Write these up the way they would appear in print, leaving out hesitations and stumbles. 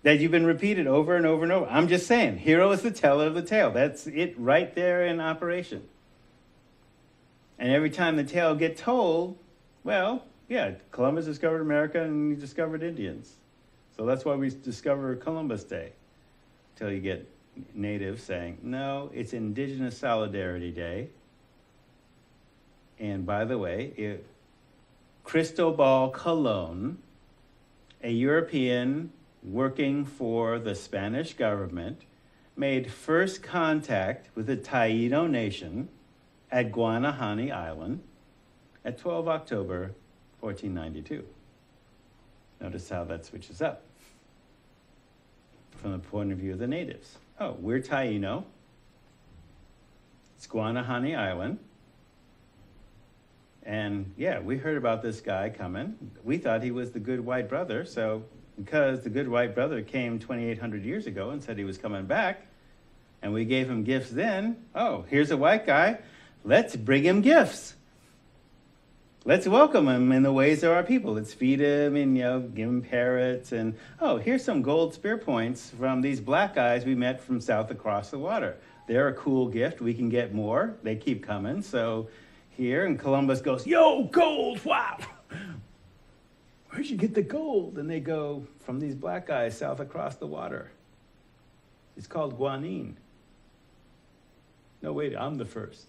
that you've been repeated over and over and over. I'm just saying, hero is the teller of the tale. That's it right there in operation. And every time the tale gets told, well, yeah, Columbus discovered America and he discovered Indians. So that's why we discover Columbus Day. Till you get natives saying, no, it's Indigenous Solidarity Day. And by the way, Cristobal Colon, a European working for the Spanish government, made first contact with the Taino nation at Guanahani Island at 12 October 1492. Notice how that switches up from the point of view of the natives. Oh, we're Taino. It's Guanahani Island. And yeah, we heard about this guy coming. We thought he was the good white brother. So because the good white brother came 2,800 years ago and said he was coming back, and we gave him gifts then, oh, here's a white guy. Let's bring him gifts. Let's welcome him in the ways of our people. Let's feed him and, give him parrots. And, oh, here's some gold spear points from these black guys we met from south across the water. They're a cool gift. We can get more. They keep coming. So here, and Columbus goes, yo, gold, wow. Where'd you get the gold? And they go, from these black guys south across the water. It's called guanine. No, wait, I'm the first.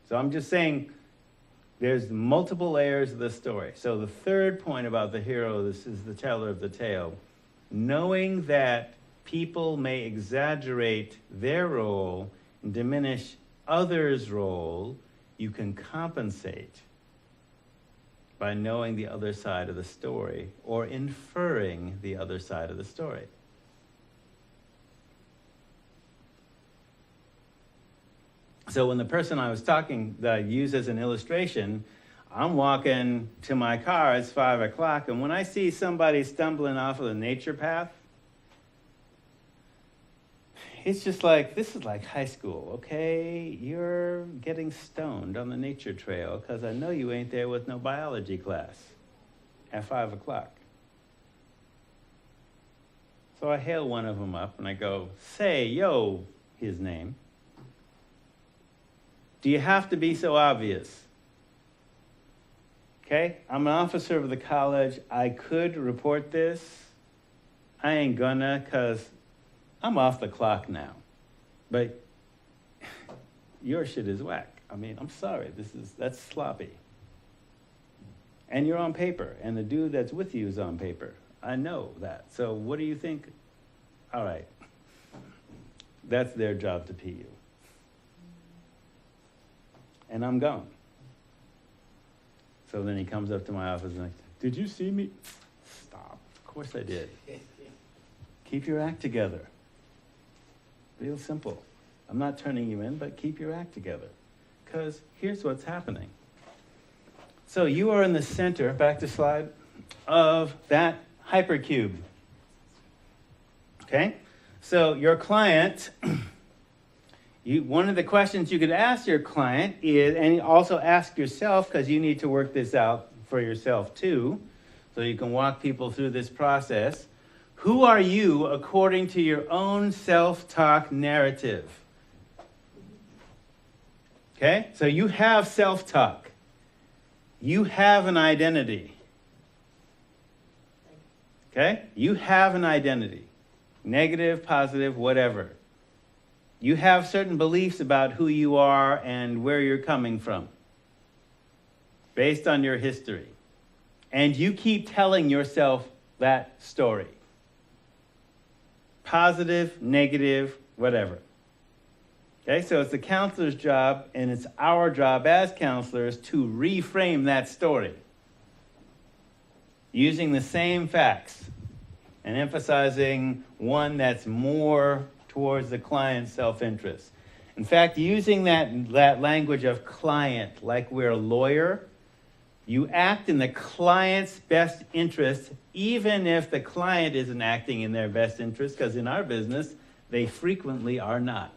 So I'm just saying, there's multiple layers of the story. So the third point about the hero, this is the teller of the tale, knowing that people may exaggerate their role and diminish others' role, you can compensate by knowing the other side of the story or inferring the other side of the story. So when the person I was talking that I use as an illustration, I'm walking to my car, it's 5 o'clock, and when I see somebody stumbling off of the nature path, it's just like, this is like high school, okay? You're getting stoned on the nature trail because I know you ain't there with no biology class at 5 o'clock. So I hail one of them up and I go, say, yo, his name. Do you have to be so obvious? Okay, I'm an officer of the college. I could report this. I ain't gonna, because I'm off the clock now. But your shit is whack. I mean, I'm sorry, that's sloppy. And you're on paper, and the dude that's with you is on paper. I know that. So what do you think? All right. That's their job to pee you. And I'm gone. So then he comes up to my office and like, did you see me? Stop. Of course I did. Keep your act together. Real simple. I'm not turning you in, but keep your act together. Because here's what's happening. So you are in the center, back to slide, of that hypercube. Okay? So your client, one of the questions you could ask your client is, and also ask yourself, because you need to work this out for yourself too, so you can walk people through this process. Who are you according to your own self-talk narrative? Okay? So you have self-talk. You have an identity. Okay? You have an identity. Negative, positive, whatever. You have certain beliefs about who you are and where you're coming from, based on your history. And you keep telling yourself that story. Positive, negative, whatever. Okay, so it's the counselor's job, and it's our job as counselors to reframe that story using the same facts and emphasizing one that's more towards the client's self-interest. In fact, using that language of client, like we're a lawyer, you act in the client's best interest, even if the client isn't acting in their best interest, because in our business, they frequently are not.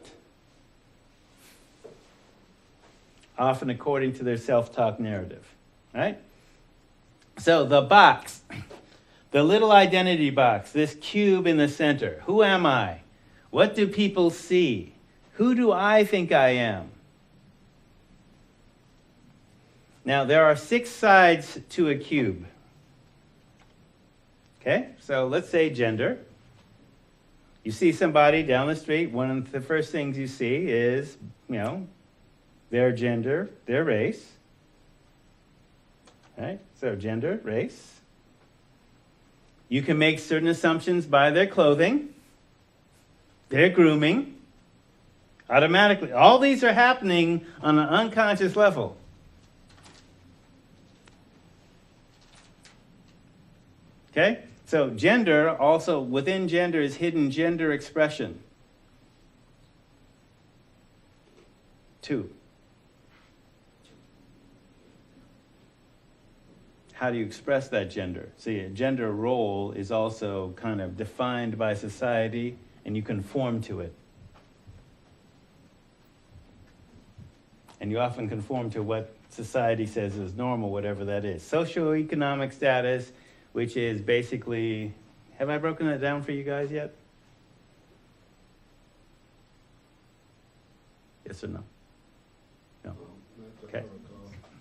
Often according to their self-talk narrative, right? So the box The little identity box, this cube in the center. Who am I? What do people see? Who do I think I am? Now, there are 6 sides to a cube. Okay, so let's say gender. You see somebody down the street, one of the first things you see is, their gender, their race. Right? So gender, race. You can make certain assumptions by their clothing, their grooming, automatically. All these are happening on an unconscious level. Okay? So gender, also within gender is hidden gender expression. 2. How do you express that gender? See, a gender role is also kind of defined by society, and you conform to it. And you often conform to what society says is normal, whatever that is. Socioeconomic status, which is basically, have I broken that down for you guys yet? Yes or no? No. Okay.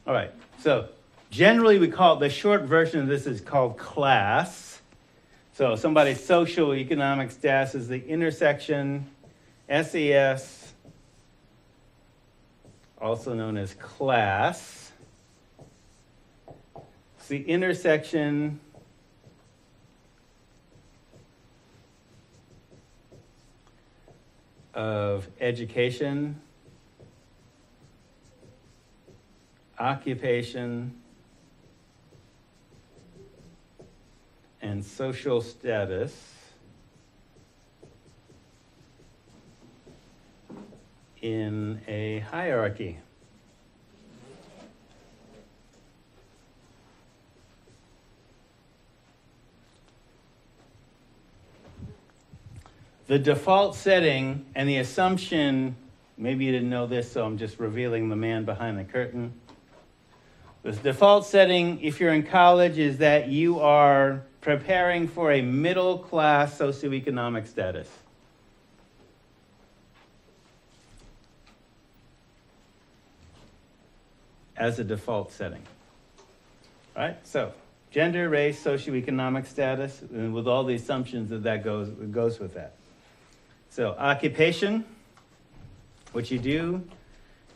All right. So generally we call, the short version of this is called class. So somebody's socioeconomic status is the intersection, SES, also known as class. It's the intersection of education, occupation, and social status in a hierarchy. The default setting and the assumption, maybe you didn't know this, so I'm just revealing the man behind the curtain. The default setting, if you're in college, is that you are preparing for a middle class socioeconomic status. As a default setting. All right? So, gender, race, socioeconomic status, and with all the assumptions that goes with that. So, occupation, what you do,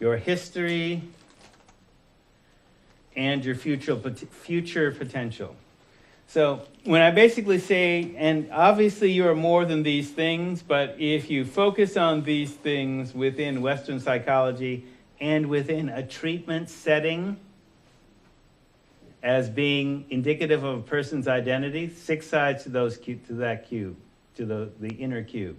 your history, and your future potential. So when I basically say, and obviously you are more than these things, but if you focus on these things within Western psychology and within a treatment setting as being indicative of a person's identity, 6 sides to that cube, to the inner cube.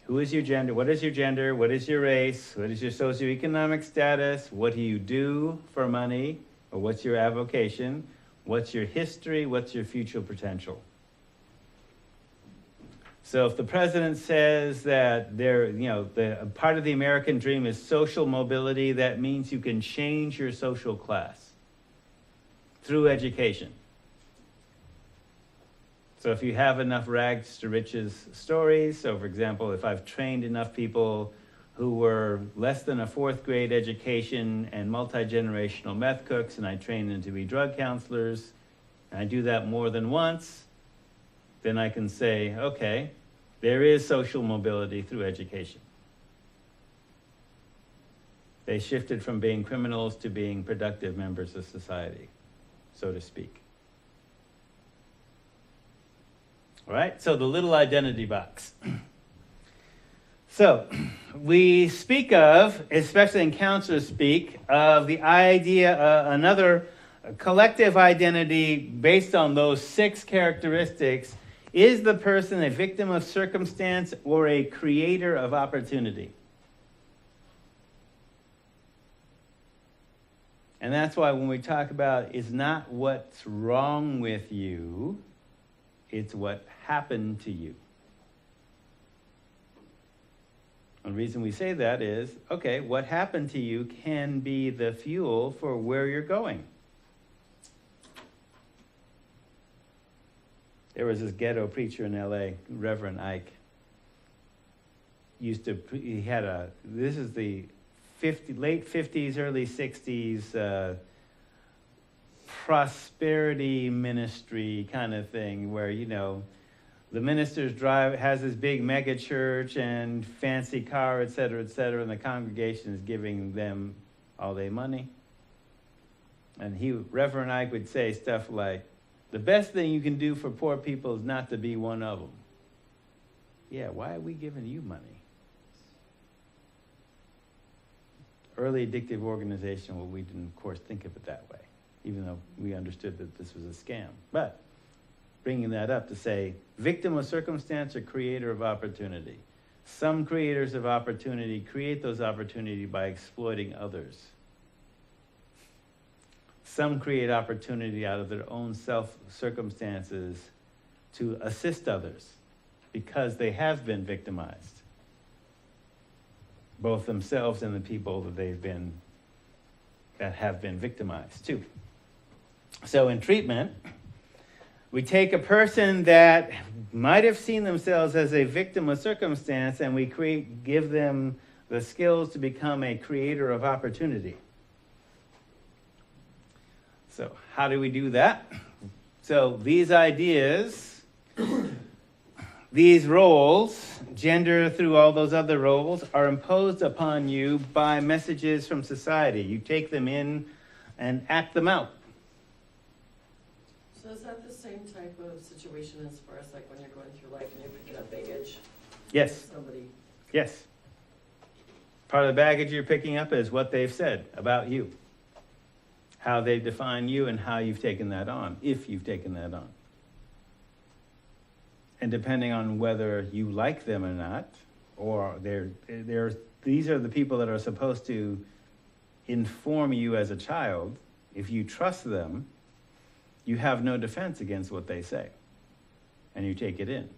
Who is your gender? What is your gender? What is your race? What is your socioeconomic status? What do you do for money? Or what's your avocation? What's your history? What's your future potential? So if the president says that the part of the American dream is social mobility, that means you can change your social class through education. So if you have enough rags to riches stories, so for example, if I've trained enough people who were less than a 4th grade education and multi-generational meth cooks, and I train them to be drug counselors, and I do that more than once, then I can say, okay, there is social mobility through education. They shifted from being criminals to being productive members of society, so to speak. All right, so the little identity box. So we speak of, especially in counselors speak, of the idea, another collective identity based on those 6 characteristics. Is the person a victim of circumstance or a creator of opportunity? And that's why when we talk about it's not what's wrong with you, it's what happened to you. The reason we say that is, okay, what happened to you can be the fuel for where you're going. There was this ghetto preacher in L.A., Reverend Ike. He had this is the late 50s, early 60s prosperity ministry kind of thing where, the ministers has this big mega church and fancy car, et cetera, and the congregation is giving them all their money. And Reverend Ike would say stuff like, the best thing you can do for poor people is not to be one of them. Yeah, why are we giving you money? Early addictive organization, well, we didn't, of course, think of it that way, even though we understood that this was a scam. But bringing that up to say, victim of circumstance or creator of opportunity. Some creators of opportunity create those opportunities by exploiting others. Some create opportunity out of their own self-circumstances to assist others because they have been victimized, both themselves and the people that have been victimized too. So in treatment, we take a person that might have seen themselves as a victim of circumstance and we give them the skills to become a creator of opportunity. So how do we do that? So these ideas, these roles, gender through all those other roles, are imposed upon you by messages from society. You take them in and act them out. So is that the same type of situation as far as like when you're going through life and you're picking up baggage? Yes. Somebody. Yes. Part of the baggage you're picking up is what they've said about you, how they define you and how you've taken that on, if you've taken that on. And depending on whether you like them or not, or these are the people that are supposed to inform you as a child. If you trust them, you have no defense against what they say. And you take it in,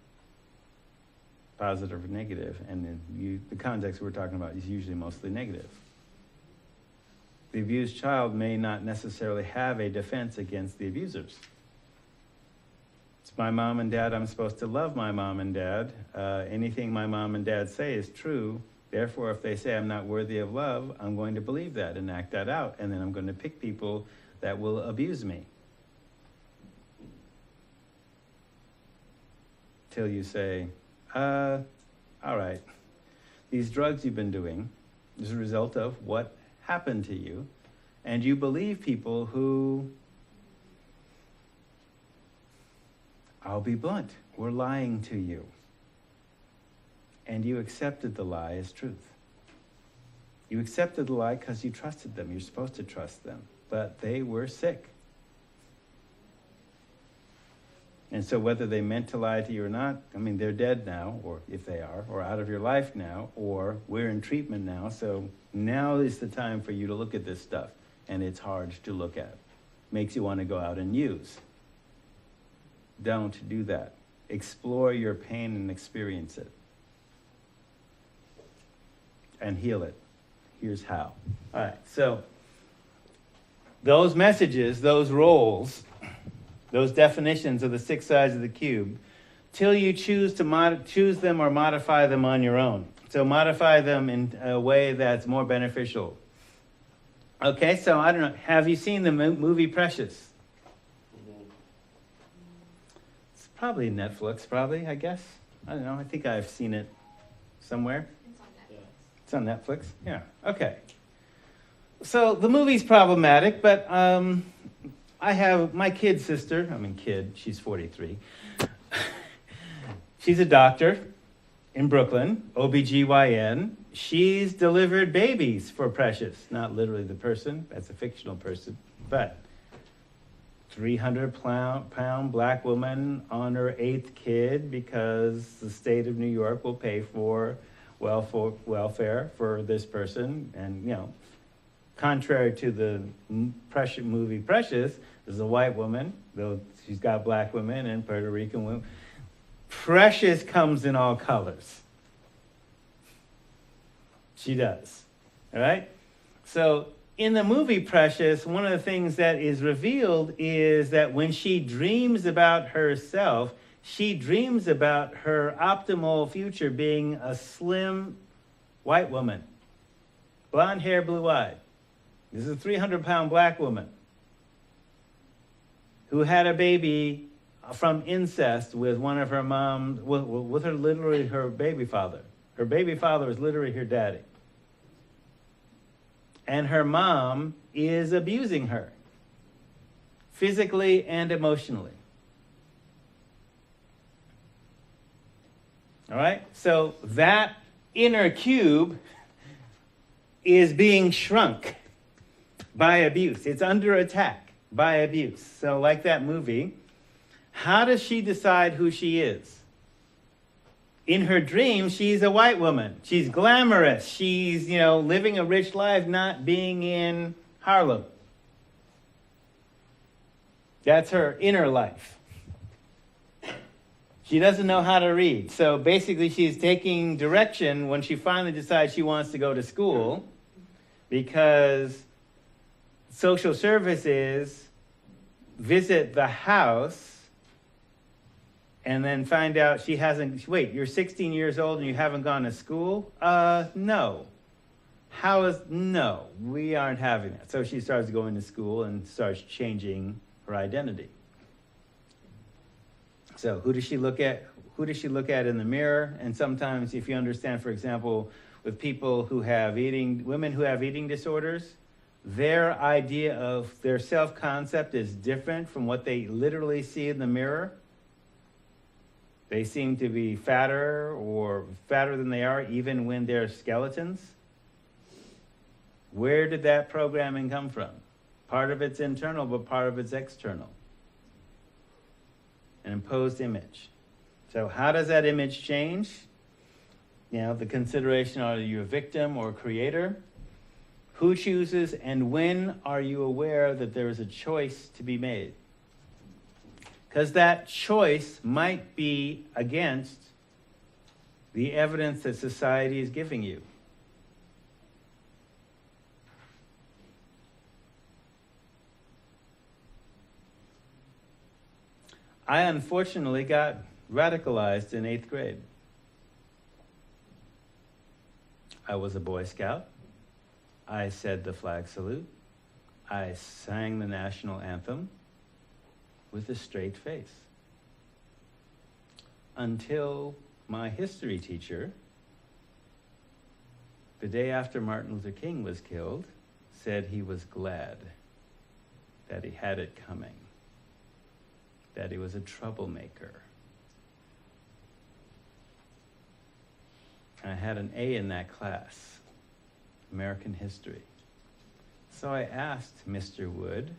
positive or negative. And then the context we're talking about is usually mostly negative. The abused child may not necessarily have a defense against the abusers. It's my mom and dad. I'm supposed to love my mom and dad. Anything my mom and dad say is true. Therefore, if they say I'm not worthy of love, I'm going to believe that and act that out. And then I'm going to pick people that will abuse me. Till you say, all right, these drugs you've been doing is a result of what happened to you. And you believe people who, I'll be blunt, were lying to you. And you accepted the lie as truth. You accepted the lie because you trusted them. You're supposed to trust them. But they were sick. And so whether they meant to lie to you or not, they're dead now, or if they are, or out of your life now, or we're in treatment now. So now is the time for you to look at this stuff. And it's hard to look at. Makes you want to go out and use. Don't do that. Explore your pain and experience it. And heal it. Here's how. All right, so those messages, those roles, those definitions of the 6 sides of the cube, till you choose to choose them or modify them on your own. So modify them in a way that's more beneficial. Okay, so I don't know, have you seen the movie Precious? It's probably Netflix, I guess. I don't know, I think I've seen it somewhere. It's on Netflix, yeah, okay. So the movie's problematic, but I have my kid's sister, she's 43. She's a doctor in Brooklyn, OBGYN. She's delivered babies for Precious, not literally the person, that's a fictional person, but 300-pound black woman on her 8th kid because the state of New York will pay for welfare for this person. And, contrary to the movie Precious, there's a white woman, though she's got black women and Puerto Rican women. Precious comes in all colors. She does. All right? So in the movie Precious, one of the things that is revealed is that when she dreams about herself, she dreams about her optimal future being a slim white woman. Blonde hair, blue eyed. This is a 300-pound black woman who had a baby from incest with one of her moms, with her literally her baby father. Her baby father is literally her daddy. And her mom is abusing her, physically and emotionally. All right? So that inner cube is being shrunk by abuse. It's under attack by abuse. So like that movie, how does she decide who she is? In her dream, she's a white woman. She's glamorous. She's, living a rich life, not being in Harlem. That's her inner life. She doesn't know how to read. So basically, she's taking direction when she finally decides she wants to go to school, because social services visit the house and then find out she hasn't, wait, you're 16 years old and you haven't gone to school? No. No, we aren't having that. So she starts going to school and starts changing her identity. So who does she look at? Who does she look at in the mirror? And sometimes, if you understand, for example, with people who have women who have eating disorders, their idea of their self-concept is different from what they literally see in the mirror. They seem to be fatter or fatter than they are, even when they're skeletons. Where did that programming come from? Part of it's internal, but part of it's external. An imposed image. So how does that image change? The consideration, are you a victim or a creator? Who chooses, and when are you aware that there is a choice to be made? Because that choice might be against the evidence that society is giving you. I unfortunately got radicalized in 8th grade. I was a Boy Scout. I said the flag salute. I sang the national anthem with a straight face. Until my history teacher, the day after Martin Luther King was killed, said he was glad that he had it coming, that he was a troublemaker. And I had an A in that class, American history. So I asked Mr. Wood,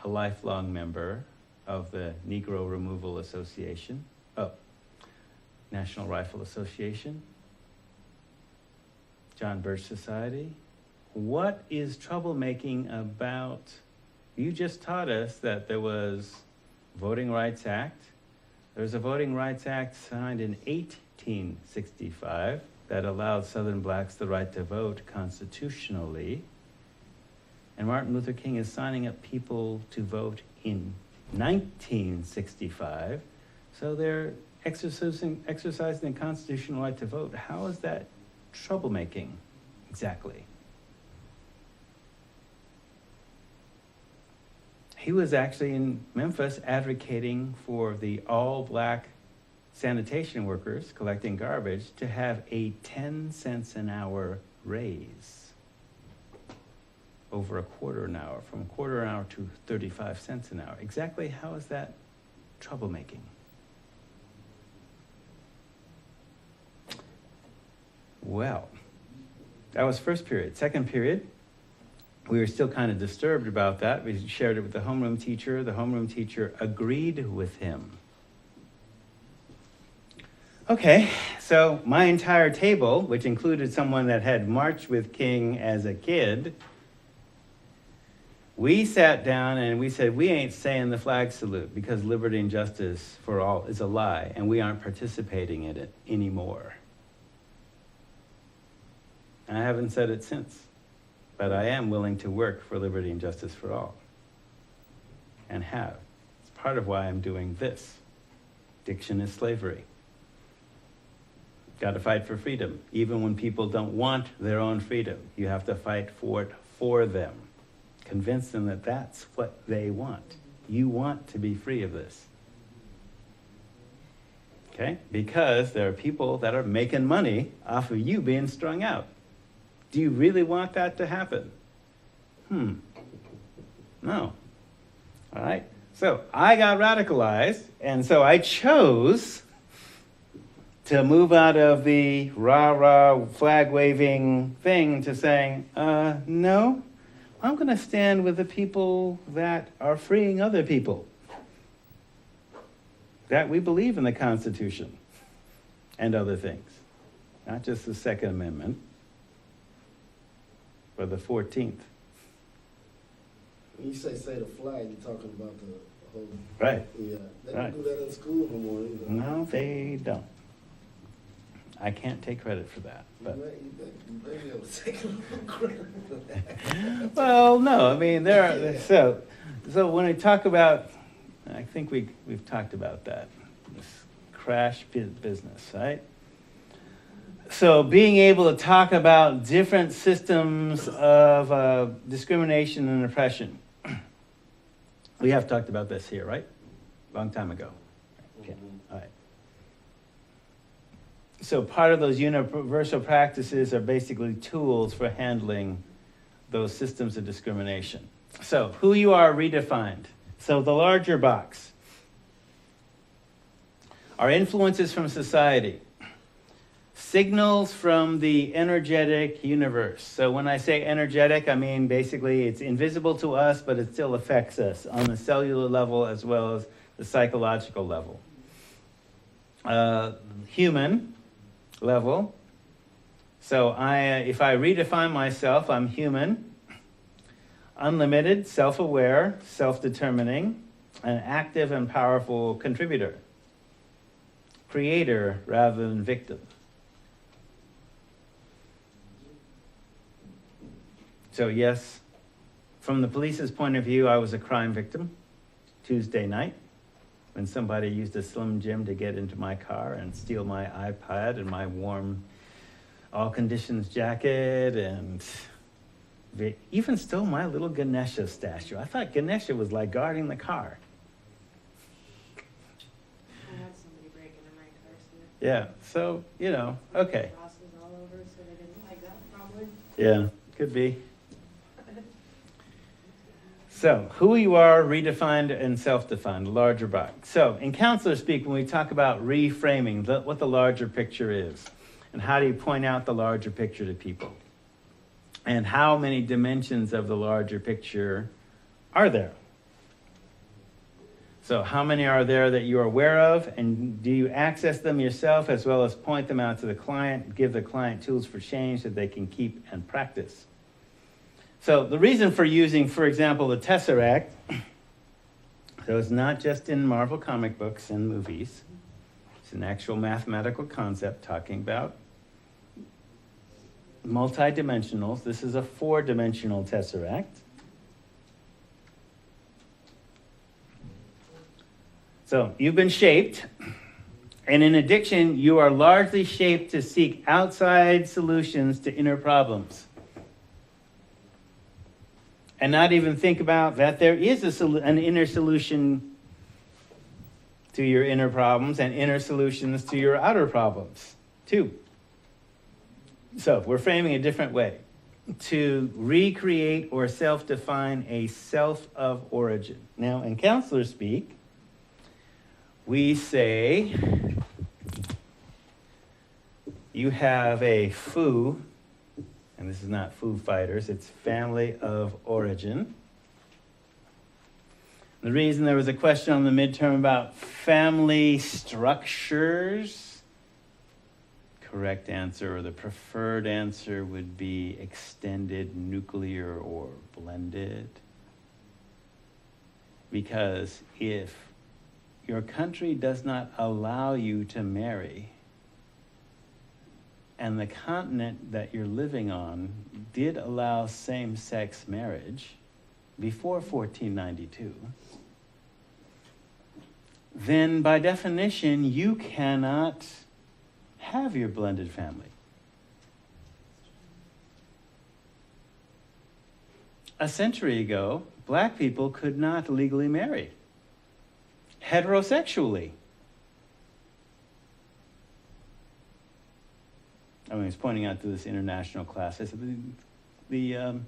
a lifelong member of the Negro Removal Association, National Rifle Association, John Birch Society, what is troublemaking about, you just taught us that there was Voting Rights Act. There was a Voting Rights Act signed in 1865 that allowed Southern blacks the right to vote constitutionally. And Martin Luther King is signing up people to vote in 1965. So they're exercising the constitutional right to vote. How is that troublemaking exactly? He was actually in Memphis advocating for the all-black sanitation workers collecting garbage to have a 10 cents an hour raise over a quarter an hour, from a quarter an hour to 35 cents an hour. Exactly how is that troublemaking? Well, that was first period. Second period, we were still kind of disturbed about that. We shared it with the homeroom teacher. The homeroom teacher agreed with him. Okay, so my entire table, which included someone that had marched with King as a kid, we sat down and we said, we ain't saying the flag salute because liberty and justice for all is a lie, and we aren't participating in it anymore. And I haven't said it since. But I am willing to work for liberty and justice for all. And have. It's part of why I'm doing this. Addiction is slavery. Got to fight for freedom. Even when people don't want their own freedom, you have to fight for it for them. Convince them that that's what they want. You want to be free of this. Okay? Because there are people that are making money off of you being strung out. Do you really want that to happen? No. All right? So I got radicalized, and so I chose to move out of the rah-rah flag-waving thing to saying, no, I'm going to stand with the people that are freeing other people. That we believe in the Constitution and other things. Not just the Second Amendment, but the 14th. When you say the flag, you're talking about the whole... Right. Yeah. They Right. don't do that in school no more either. No, they don't. I can't take credit for that. But. You may be able to take a little credit for that. Well, no, I mean, there are, so when I talk about, I think we've talked about that, this crash business, right? So being able to talk about different systems of discrimination and oppression. We have talked about this here, right? Long time ago. Okay, all right. So part of those universal practices are basically tools for handling those systems of discrimination. So who you are redefined. So the larger box are influences from society, signals from the energetic universe. So when I say energetic, I mean basically it's invisible to us, but it still affects us on the cellular level as well as the psychological level. Human level. So if I redefine myself, I'm human, unlimited, self-aware, self-determining, an active and powerful contributor, creator rather than victim. So yes, from the police's point of view, I was a crime victim Tuesday night when somebody used a Slim Jim to get into my car and steal my iPad and my warm all conditions jacket, and they even stole my little Ganesha statue. I thought Ganesha was like guarding the car. I had somebody break into my car, so Yeah, so, okay. crosses all over, so they didn't like that, probably. Yeah, could be. So, who you are, redefined and self-defined, larger box. So, in counselor speak, when we talk about reframing, what the larger picture is, and how do you point out the larger picture to people, and how many dimensions of the larger picture are there? So, how many are there that you are aware of, and do you access them yourself as well as point them out to the client, give the client tools for change that they can keep and practice? So the reason for using, for example, the Tesseract, so it's not just in Marvel comic books and movies. It's an actual mathematical concept talking about multidimensionals. This is a 4-dimensional Tesseract. So you've been shaped, and in addiction, you are largely shaped to seek outside solutions to inner problems. And not even think about that there is an inner solution to your inner problems and inner solutions to your outer problems, too. So we're framing a different way. To recreate or self-define a self of origin. Now, in counselor speak, we say you have a foo, and this is not Foo Fighters, it's family of origin. The reason there was a question on the midterm about family structures, correct answer or the preferred answer would be extended, nuclear, or blended. Because if your country does not allow you to marry, and the continent that you're living on did allow same-sex marriage before 1492, then by definition, you cannot have your blended family. A century ago, black people could not legally marry heterosexually. I was pointing out to this international class, I said the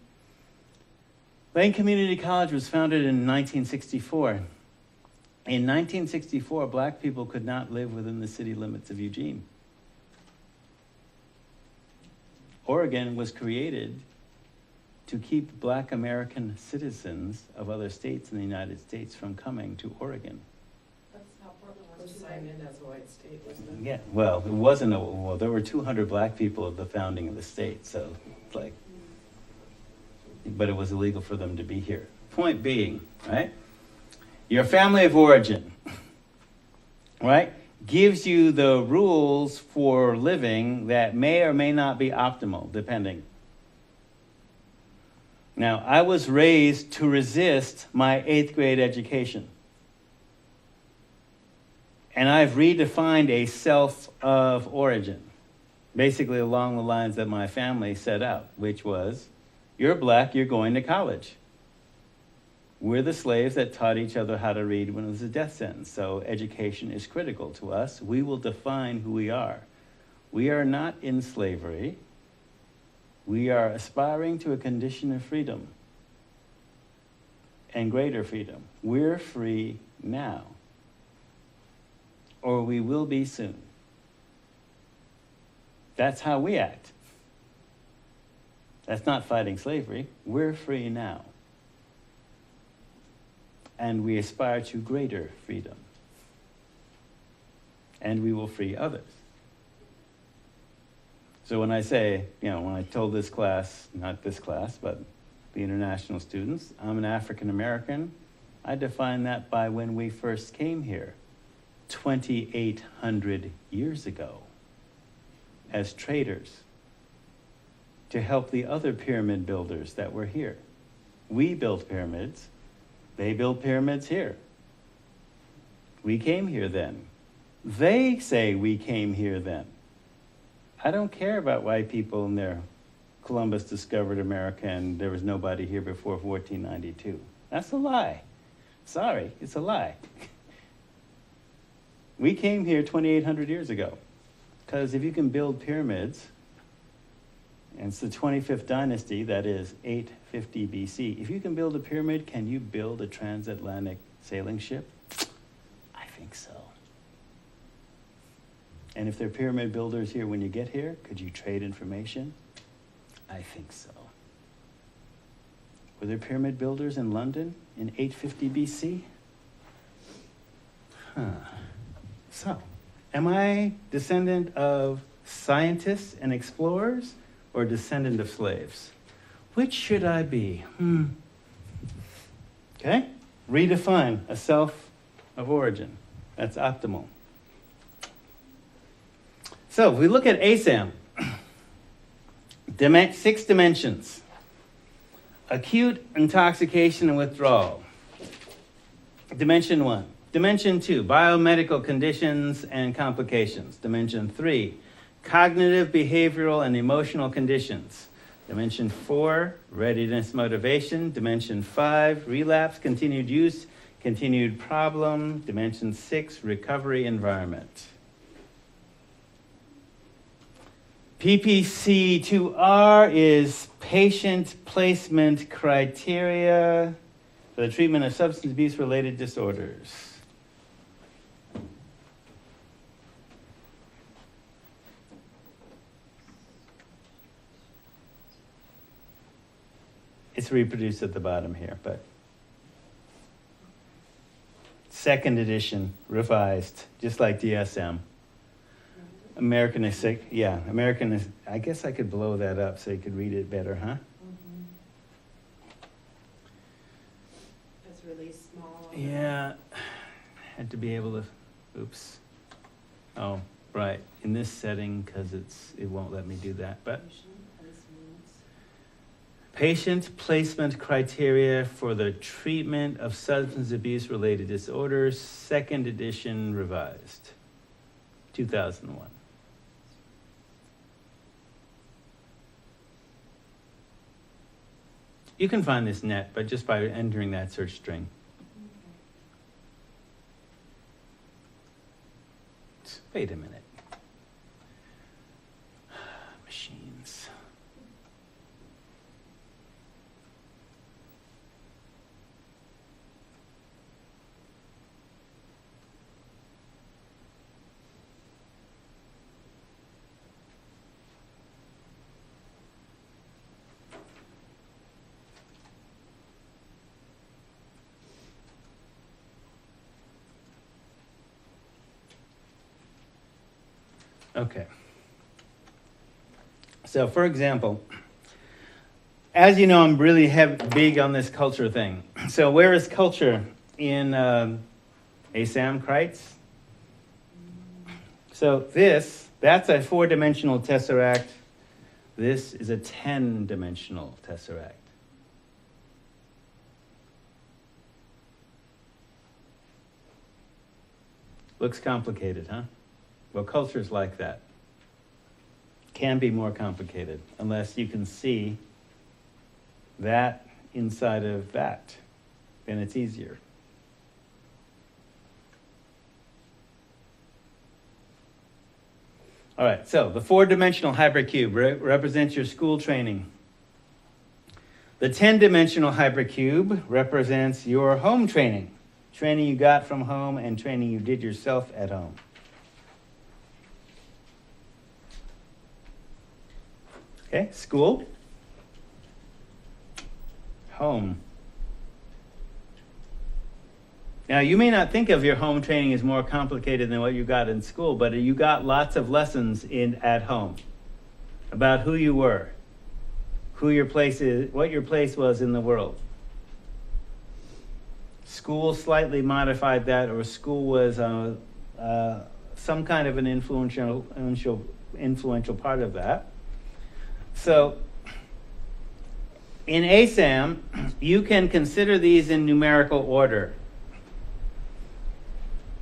Lane Community College was founded in 1964. In 1964, black people could not live within the city limits of Eugene. Oregon was created to keep black American citizens of other states in the United States from coming to Oregon. That's how Portland It was was too. signed in as a white state, wasn't it? Yeah, well, it wasn't well, there were 200 black people at the founding of the state, so it's like, but it was illegal for them to be here. Point being, right? Your family of origin, right, gives you the rules for living that may or may not be optimal, depending. Now, I was raised to resist my 8th grade education. And I've redefined a self of origin, basically along the lines that my family set out, which was, you're black, you're going to college. We're the slaves that taught each other how to read when it was a death sentence. So education is critical to us. We will define who we are. We are not in slavery. We are aspiring to a condition of freedom and greater freedom. We're free now, or we will be soon. That's how we act. That's not fighting slavery. We're free now. And we aspire to greater freedom. And we will free others. So when I say, when I told this class, not this class, but the international students, I'm an African American, I define that by when we first came here, 2,800 years ago, as traders, to help the other pyramid builders that were here. We built pyramids. They built pyramids here. We came here then. They say we came here then. I don't care about white people and their Columbus discovered America and there was nobody here before 1492. That's a lie. Sorry, it's a lie. We came here 2,800 years ago. Because if you can build pyramids, and it's the 25th dynasty, that is 850 BC. If you can build a pyramid, can you build a transatlantic sailing ship? I think so. And if there are pyramid builders here when you get here, could you trade information? I think so. Were there pyramid builders in London in 850 BC? So, am I descendant of scientists and explorers or descendant of slaves? Which should I be? Okay? Redefine a self of origin. That's optimal. So, if we look at ASAM, 6 dimensions. Acute intoxication and withdrawal. Dimension 1. Dimension 2, biomedical conditions and complications. Dimension 3, cognitive, behavioral, and emotional conditions. Dimension 4, readiness, motivation. Dimension 5, relapse, continued use, continued problem. Dimension 6, recovery environment. PPC2R is patient placement criteria for the treatment of substance abuse-related disorders. It's reproduced at the bottom here, but 2nd edition, revised, just like DSM. American is sick. Yeah, American is. I guess I could blow that up so you could read it better, huh? It's really small. Yeah, had to be able to. Oops. Oh, Right, in this setting, because it won't let me do that, but patient placement criteria for the treatment of substance abuse related disorders, 2nd edition revised, 2001. You can find this net, but just by entering that search string. Wait a minute. Machines. Okay. So, for example, as you know, I'm really big on this culture thing. So, where is culture in ASAM Kreitz? So, that's a 4-dimensional tesseract. This is a 10-dimensional tesseract. Looks complicated, huh? Well, culture's like that. Can be more complicated unless you can see that inside of that. Then it's easier. All right, so the 4-dimensional hypercube represents your school training. The 10-dimensional hypercube represents your home training. Training you got from home and training you did yourself at home. Okay, school, home. Now, you may not think of your home training as more complicated than what you got in school, but you got lots of lessons at home about who you were, who your place is, what your place was in the world. School slightly modified that, or school was some kind of an influential part of that. So, in ASAM, you can consider these in numerical order.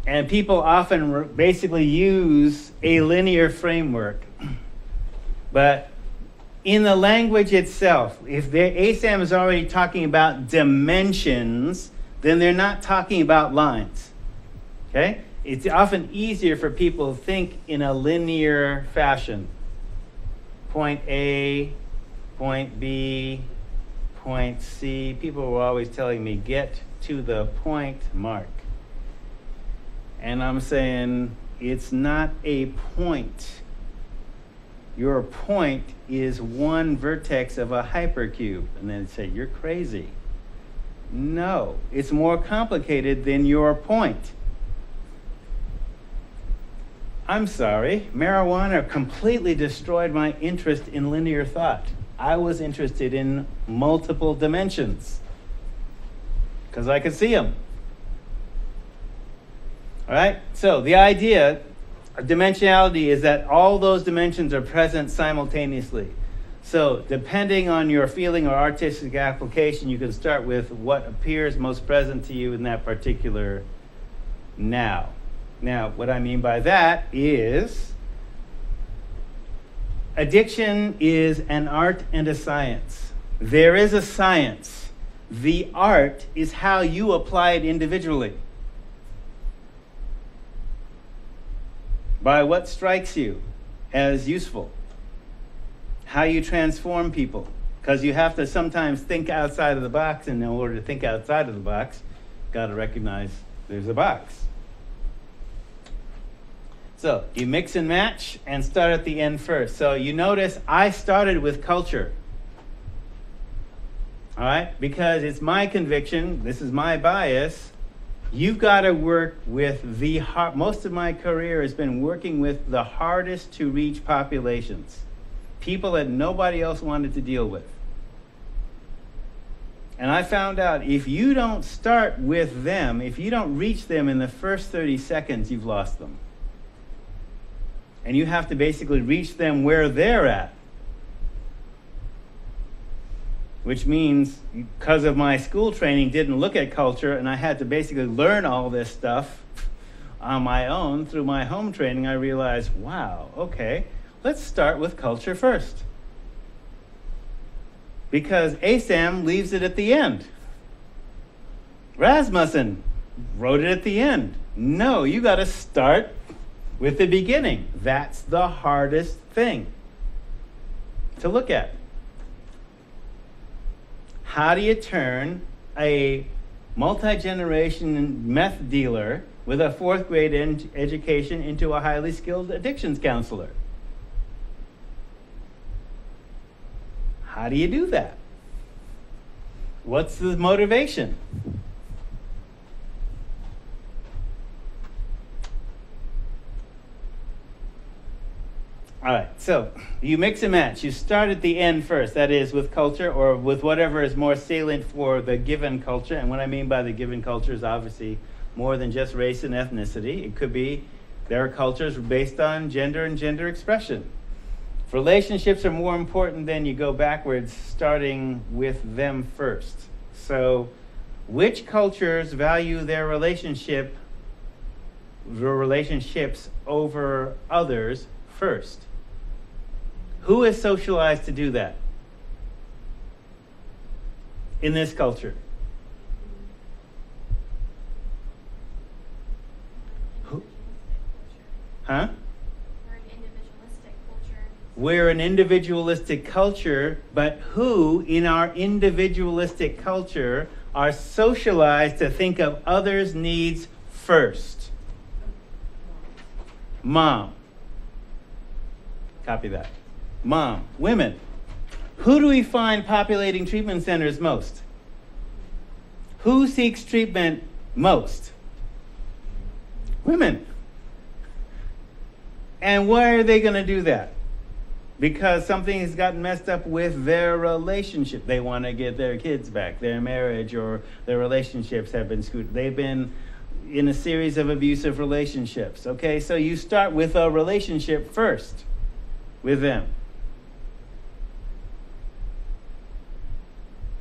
And people often basically use a linear framework. But in the language itself, if ASAM is already talking about dimensions, then they're not talking about lines. Okay? It's often easier for people to think in a linear fashion. Point A, point B, point C. People were always telling me, get to the point mark. And I'm saying, it's not a point. Your point is one vertex of a hypercube. And then say, you're crazy. No, it's more complicated than your point. I'm sorry, marijuana completely destroyed my interest in linear thought. I was interested in multiple dimensions because I could see them. All right, so the idea of dimensionality is that all those dimensions are present simultaneously. So depending on your feeling or artistic application, you can start with what appears most present to you in that particular now. Now, what I mean by that is addiction is an art and a science. There is a science. The art is how you apply it individually. By what strikes you as useful. How you transform people. Because you have to sometimes think outside of the box, and in order to think outside of the box, you've got to recognize there's a box. So you mix and match and start at the end first. So you notice I started with culture. All right? Because it's my conviction, this is my bias, you've got to work with the hard. Most of my career has been working with the hardest to reach populations. People that nobody else wanted to deal with. And I found out if you don't start with them, if you don't reach them in the first 30 seconds, you've lost them. And you have to basically reach them where they're at. Which means, because of my school training, didn't look at culture, and I had to basically learn all this stuff on my own through my home training. I realized, wow, okay, let's start with culture first. Because ASAM leaves it at the end. Rasmussen wrote it at the end. No, you got to start with the beginning. That's the hardest thing to look at. How do you turn a multi-generation meth dealer with a fourth grade education into a highly skilled addictions counselor? How do you do that? What's the motivation? All right, so you mix and match. You start at the end first, that is with culture or with whatever is more salient for the given culture. And what I mean by the given culture is obviously more than just race and ethnicity. It could be there are cultures based on gender and gender expression. If relationships are more important, then you go backwards, starting with them first. So which cultures value their relationships over others first? Who is socialized to do that in this culture? Who? Huh? We're an individualistic culture. We're an individualistic culture, but who in our individualistic culture are socialized to think of others' needs first? Mom. Copy that. Mom. Women. Who do we find populating treatment centers most? Who seeks treatment most? Women. And why are they going to do that? Because something has gotten messed up with their relationship. They want to get their kids back. Their marriage or their relationships have been screwed. They've been in a series of abusive relationships. Okay, so you start with a relationship first with them.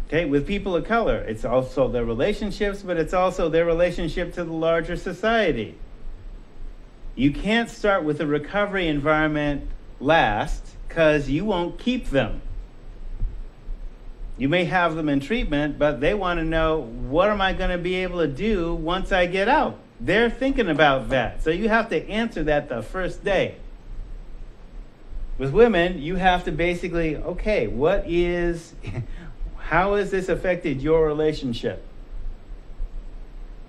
Okay, with people of color, it's also their relationships, but it's also their relationship to the larger society. You can't start with a recovery environment last because you won't keep them. You may have them in treatment, but they want to know, what am I going to be able to do once I get out? They're thinking about that. So you have to answer that the first day. With women, you have to basically, okay, how has this affected your relationship?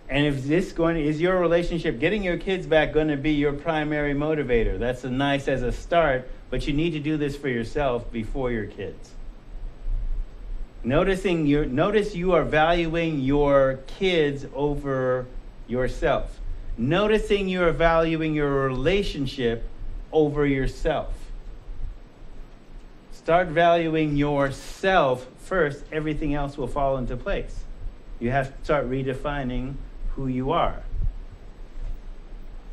And is your relationship, getting your kids back, going to be your primary motivator? That's nice as a start, but you need to do this for yourself before your kids. Notice you are valuing your kids over yourself. Noticing you are valuing your relationship over yourself. Start valuing yourself first, everything else will fall into place. You have to start redefining who you are.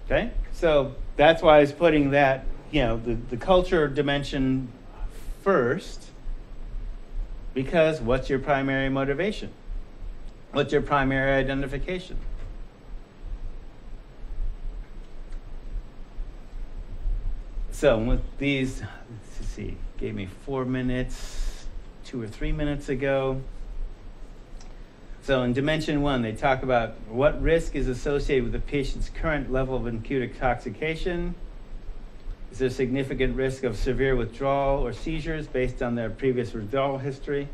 Okay? So that's why I was putting that, the culture dimension first, because what's your primary motivation? What's your primary identification? So with these, let's see, gave me 4 minutes. 2 or 3 minutes ago. So in Dimension 1, they talk about what risk is associated with the patient's current level of acute intoxication. Is there significant risk of severe withdrawal or seizures based on their previous withdrawal history?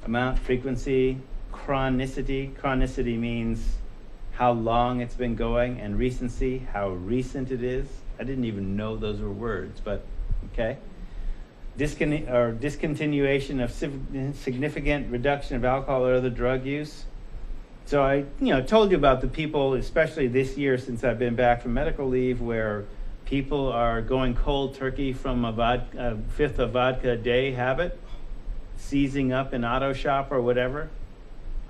Amount, frequency, chronicity. Chronicity means how long it's been going, and recency, how recent it is. I didn't even know those were words, but okay. Discontinuation of significant reduction of alcohol or other drug use. So I told you about the people, especially this year since I've been back from medical leave, where people are going cold turkey from a fifth of vodka a day habit, seizing up an auto shop or whatever.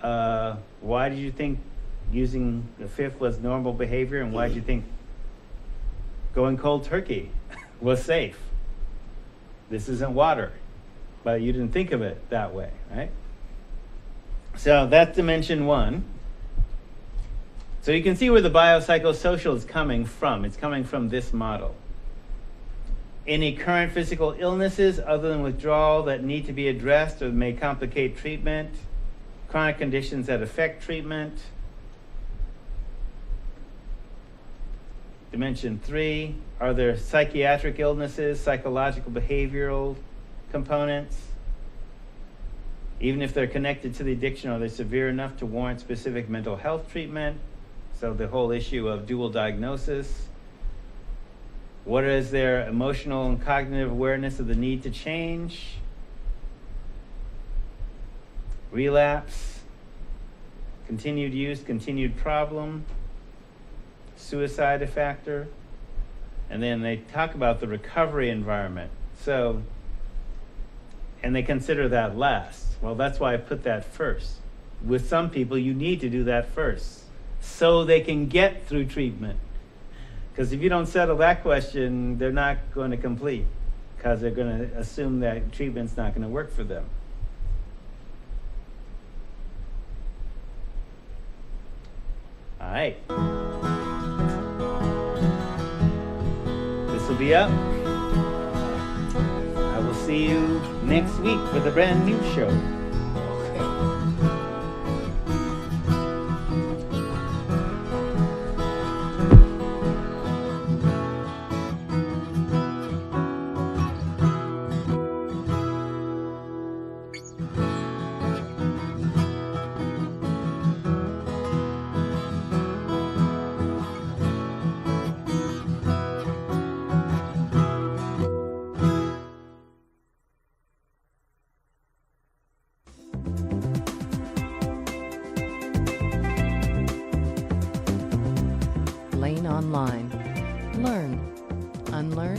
Why did you think using a fifth was normal behavior, and why did you think going cold turkey was safe. This isn't water, but you didn't think of it that way, right? So that's dimension 1. So you can see where the biopsychosocial is coming from. It's coming from this model. Any current physical illnesses other than withdrawal that need to be addressed or may complicate treatment, chronic conditions that affect treatment. Dimension 3, are there psychiatric illnesses, psychological, behavioral components? Even if they're connected to the addiction, are they severe enough to warrant specific mental health treatment? So the whole issue of dual diagnosis. What is their emotional and cognitive awareness of the need to change? Relapse, continued use, continued problem, suicide factor. And then they talk about the recovery environment. So, and they consider that last. Well, that's why I put that first. With some people, you need to do that first so they can get through treatment. Because if you don't settle that question, they're not going to complete, because they're going to assume that treatment's not going to work for them. All right. This will be up. I will see you next week with a brand new show. Lane Online. Learn, unlearn,